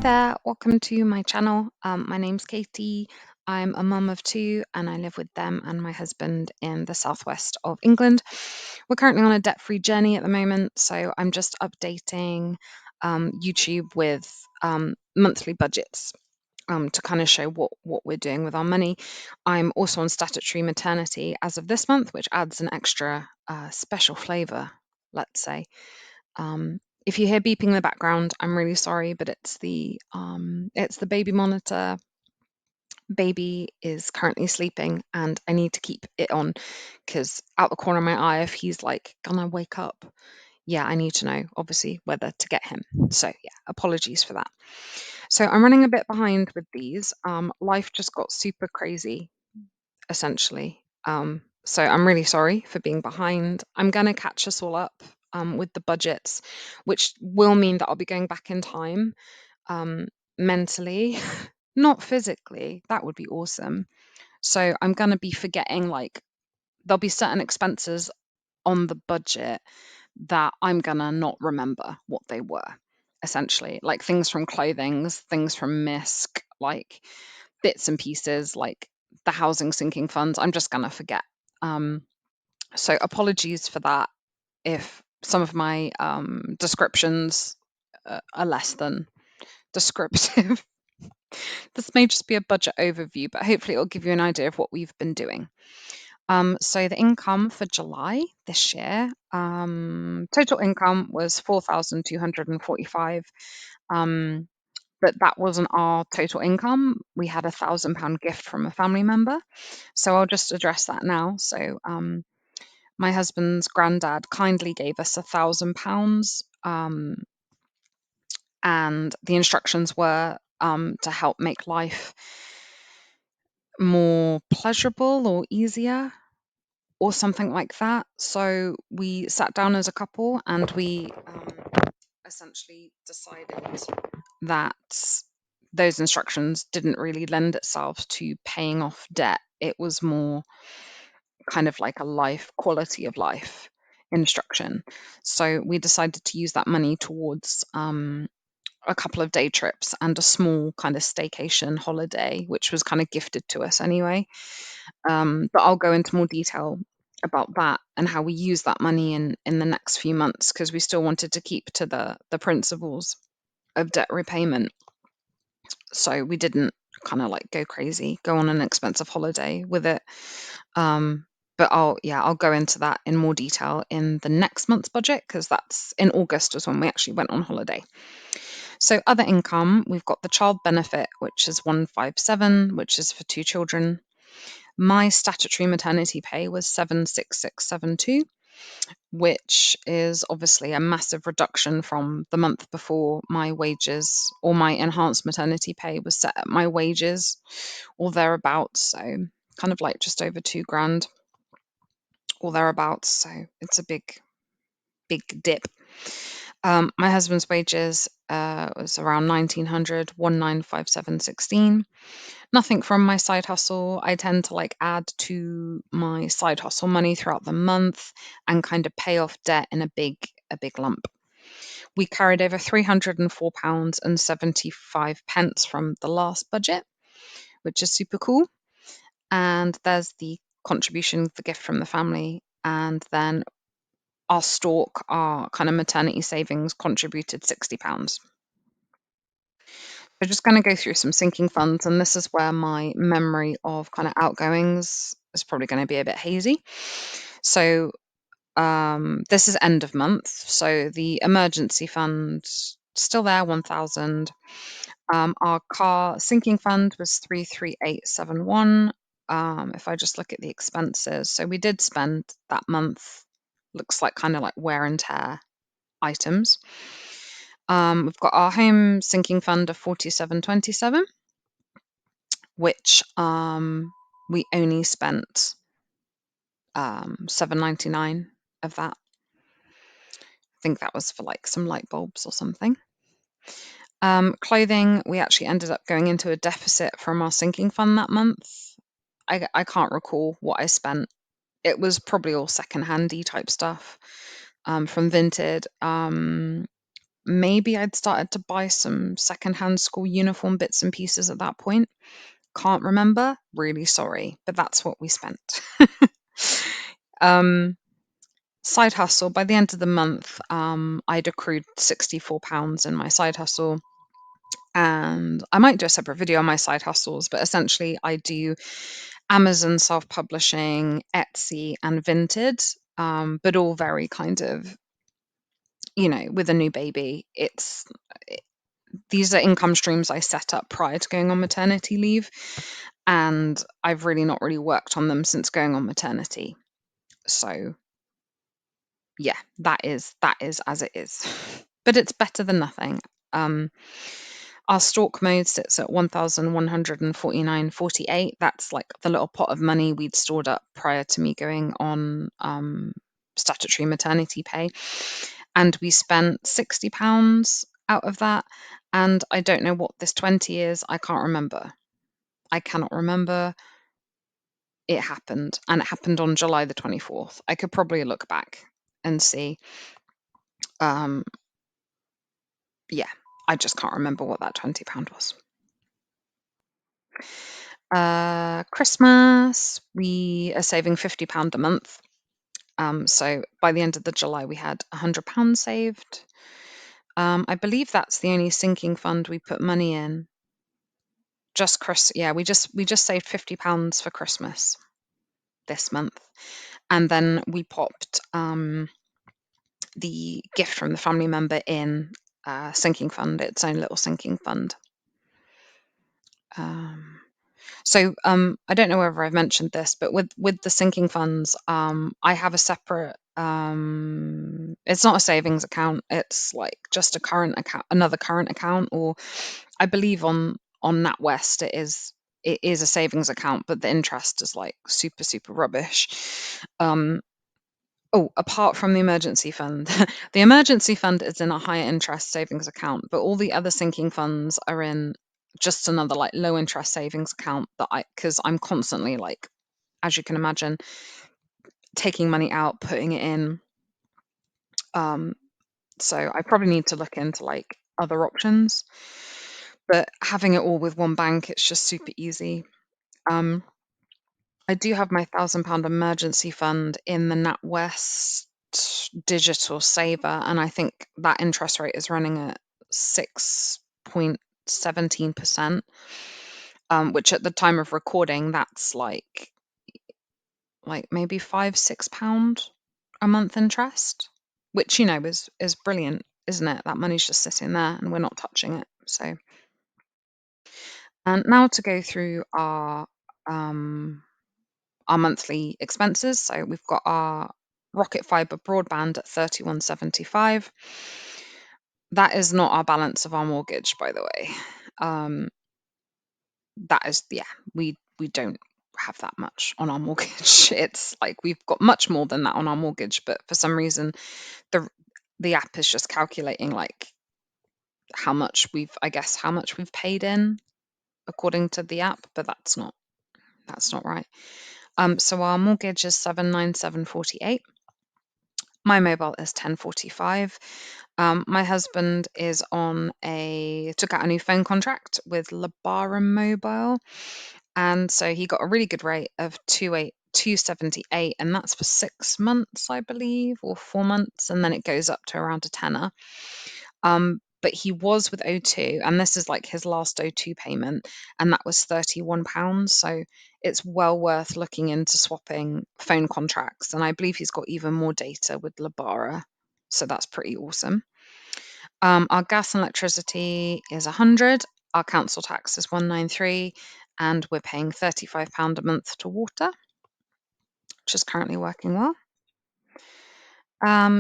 there, welcome to my channel. My name's Katie. I'm a mum of two and I live with them and my husband in the southwest of England. We're currently on a debt-free journey at the moment, so I'm just updating YouTube with monthly budgets to kind of show what we're doing with our money. I'm also on statutory maternity as of this month, which adds an extra special flavour, let's say. If you hear beeping in the background, I'm really sorry, but it's the baby monitor. Baby is currently sleeping, and I need to keep it on because out the corner of my eye, if he's like gonna wake up, yeah, I need to know obviously whether to get him. So yeah, apologies for that. So I'm running a bit behind with these. Life just got super crazy essentially. So I'm really sorry for being behind. I'm going to catch us all up with the budgets, which will mean that I'll be going back in time mentally, not physically. That would be awesome. So I'm going to be forgetting, like, there'll be certain expenses on the budget that I'm going to not remember what they were, essentially. Like things from clothing, things from MISC, like bits and pieces like the housing sinking funds, I'm just going to forget. So apologies for that if some of my descriptions are less than descriptive. This may just be a budget overview, but hopefully it'll give you an idea of what we've been doing. So the income for July this year, total income was 4,245. But that wasn't our total income. We had £1,000 gift from a family member. So I'll just address that now. So my husband's granddad kindly gave us £1,000. And the instructions were to help make life more pleasurable or easier or something like that. So we sat down as a couple and we essentially decided that those instructions didn't really lend itself to paying off debt. It was more kind of like a life, quality of life instruction. So we decided to use that money towards a couple of day trips and a small kind of staycation holiday, which was kind of gifted to us anyway. But I'll go into more detail about that and how we use that money in the next few months because we still wanted to keep to the principles of debt repayment. So we didn't kind of like go crazy, go on an expensive holiday with it. But I'll go into that in more detail in the next month's budget because that's in August was when we actually went on holiday. So other income, we've got the child benefit, which is 157, which is for two children. My statutory maternity pay was 76672, which is obviously a massive reduction from the month before. My wages or my enhanced maternity pay was set at my wages or thereabouts, so kind of like just over £2,000 or thereabouts. So it's a big dip. My husband's wages was around 1900, 195716. Nothing from my side hustle. I tend to like add to my side hustle money throughout the month and kind of pay off debt in a big lump. We carried over £304 and 75 pence from the last budget, which is super cool. And there's the contribution, the gift from the family, and then our stalk, our kind of maternity savings contributed £60. We're just going to go through some sinking funds, and this is where my memory of kind of outgoings is probably going to be a bit hazy. So this is end of month, so the emergency fund still there, 1,000. Our car sinking fund was 33871. If I just look at the expenses, so we did spend that month, looks like kind of like wear and tear items. We've got our home sinking fund of 4727, which we only spent 799 of that. I think that was for like some light bulbs or something. Clothing, we actually ended up going into a deficit from our sinking fund that month. I can't recall what I spent. It was probably all second-handy type stuff from Vinted. maybe I'd started to buy some secondhand school uniform bits and pieces at that point. Can't remember. Really sorry, but that's what we spent. um, Side hustle. By the end of the month, I'd accrued £64 in my side hustle. And I might do a separate video on my side hustles, but essentially I do Amazon self-publishing, Etsy, and Vinted, but all very kind of, with a new baby. These are income streams I set up prior to going on maternity leave, and I've really not really worked on them since going on maternity. So yeah, that is as it is, but it's better than nothing. Our stalk mode sits at 1,149.48. That's like the little pot of money we'd stored up prior to me going on statutory maternity pay. And we spent £60 out of that. And I don't know what this 20 is. I can't remember. I cannot remember. It happened. And it happened on July the 24th. I could probably look back and see. Yeah, I just can't remember what that £20 was. Christmas, we are saving £50 a month. So by the end of the July, we had £100 saved. I believe that's the only sinking fund we put money in. Yeah, we just saved £50 for Christmas this month, and then we popped the gift from the family member in sinking fund, its own little sinking fund. So I don't know whether I've mentioned this, but with the sinking funds, I have a separate. It's not a savings account. It's like just a current account, another current account, or I believe on NatWest it is a savings account, but the interest is like super rubbish. Oh, apart from the emergency fund, the emergency fund is in a higher interest savings account, but all the other sinking funds are in just another like low interest savings account because I'm constantly like, as you can imagine, taking money out, putting it in. So I probably need to look into like other options, but having it all with one bank, it's just super easy. I do have my £1,000 emergency fund in the NatWest digital saver, and I think that interest rate is running at 6.17%, which at the time of recording, that's like maybe £5-6 a month interest, which is brilliant, isn't it? That money's just sitting there and we're not touching it. So, and now to go through our monthly expenses. So we've got our Rocket Fiber broadband at £31.75. That is not our balance of our mortgage, by the way. That is, we don't have that much on our mortgage. It's like we've got much more than that on our mortgage, but for some reason the app is just calculating like how much we've paid in according to the app, but that's not right. So our mortgage is 797.48. My mobile is 10.45. My husband is took out a new phone contract with Labara Mobile, and so he got a really good rate of 278, and that's for 6 months, I believe, or 4 months, and then it goes up to around a tenner. But he was with O2, and this is like his last O2 payment, and that was £31. So it's well worth looking into swapping phone contracts. And I believe he's got even more data with Labara. So that's pretty awesome. Our gas and electricity is 100. Our council tax is 193, and we're paying £35 a month to water, which is currently working well.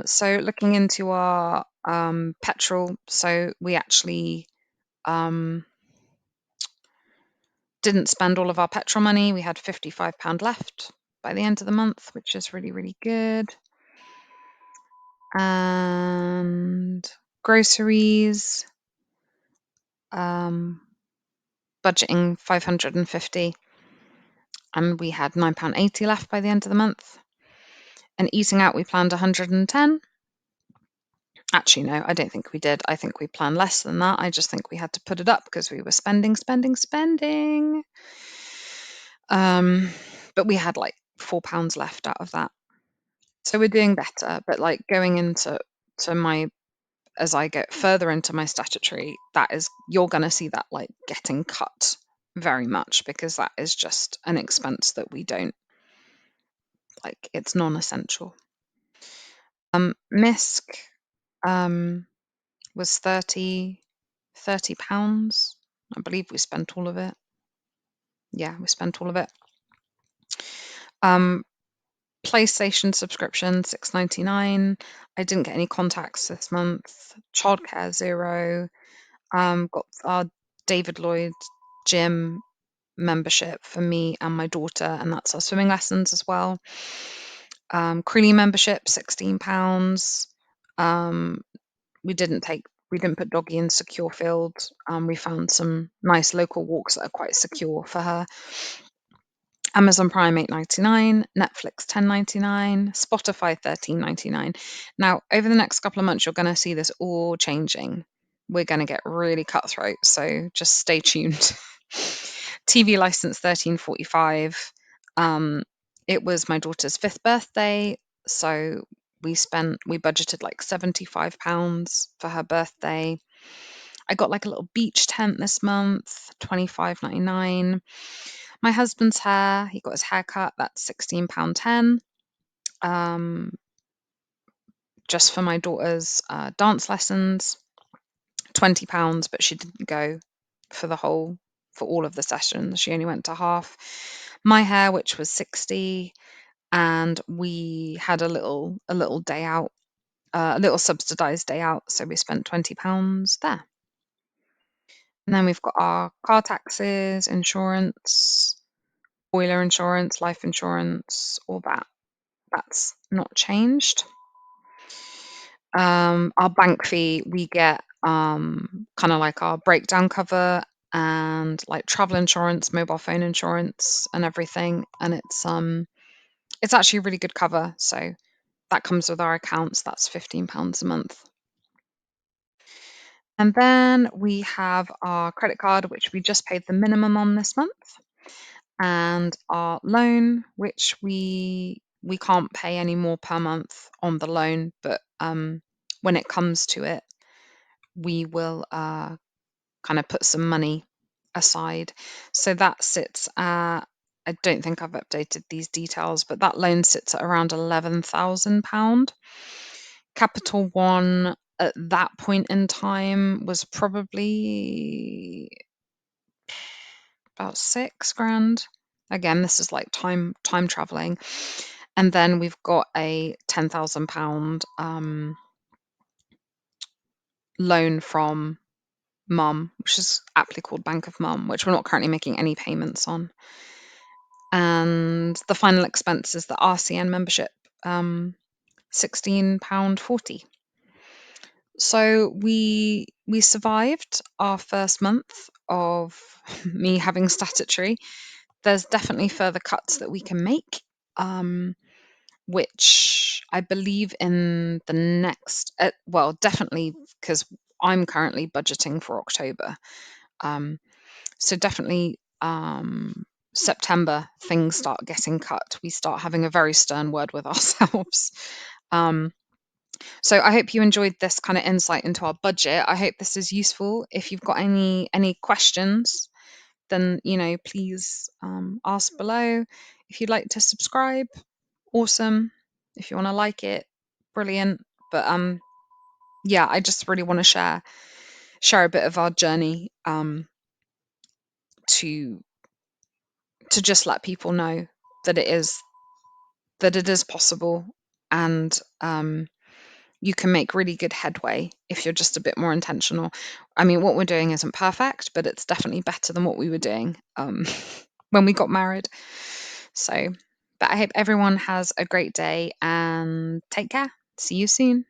So looking into our petrol, so we actually didn't spend all of our petrol money. We had £55 left by the end of the month, which is really, really good. And groceries, budgeting £550, and we had £9.80 left by the end of the month. And eating out, we planned 110. Actually, no, I don't think we did. I think we planned less than that. I just think we had to put it up because we were spending, spending, spending. But we had like £4 left out of that. So we're doing better. But like going into my as I get further into my statutory, that is you're gonna see that like getting cut very much because that is just an expense that we don't like, it's non-essential. MISC was £30. I believe we spent all of it. Yeah, we spent all of it. PlayStation subscription, £6.99. I didn't get any contacts this month. Childcare, 0. Got our David Lloyd gym membership for me and my daughter, and that's our swimming lessons as well. Creely membership, £16. We didn't put doggy in secure field. We found some nice local walks that are quite secure for her. Amazon Prime $8.99, Netflix $10.99, Spotify $13.99. Now, over the next couple of months, you're going to see this all changing. We're going to get really cutthroat, so just stay tuned. TV license $13.45. It was my daughter's 5th birthday, so we budgeted like £75 for her birthday. I got like a little beach tent this month, £25.99. My husband's hair, he got his hair cut, that's £16.10. Just for my daughter's dance lessons, £20, but she didn't go for all of the sessions. She only went to half. My hair, which was 60, and we had a little day out, a little subsidized day out, so we spent £20 there. And then we've got our car taxes, insurance, boiler insurance, life insurance, all that. That's not changed. Our bank fee, we get kind of like our breakdown cover and like travel insurance, mobile phone insurance, and everything. And it's actually a really good cover. So that comes with our accounts. That's £15 a month. And then we have our credit card, which we just paid the minimum on this month, and our loan, which we can't pay any more per month on the loan, but when it comes to it, we will kind of put some money aside. So that sits at, I don't think I've updated these details, but that loan sits at around £11,000. Capital One at that point in time was probably about £6,000. Again, this is like time traveling. And then we've got a £10,000 loan from Mum, which is aptly called Bank of Mum, which we're not currently making any payments on. And the final expense is the RCN membership, £16.40. So we survived our first month of me having statutory. There's definitely further cuts that we can make, which I believe in the next, well, definitely because I'm currently budgeting for October. So definitely September, things start getting cut. We start having a very stern word with ourselves. So I hope you enjoyed this kind of insight into our budget. I hope this is useful. If you've got any questions, then please ask below. If you'd like to subscribe, awesome. If you want to like it, brilliant. But yeah, I just really want to share a bit of our journey to just let people know that it is possible, and you can make really good headway if you're just a bit more intentional. I mean, what we're doing isn't perfect, but it's definitely better than what we were doing when we got married. So, but I hope everyone has a great day and take care. See you soon.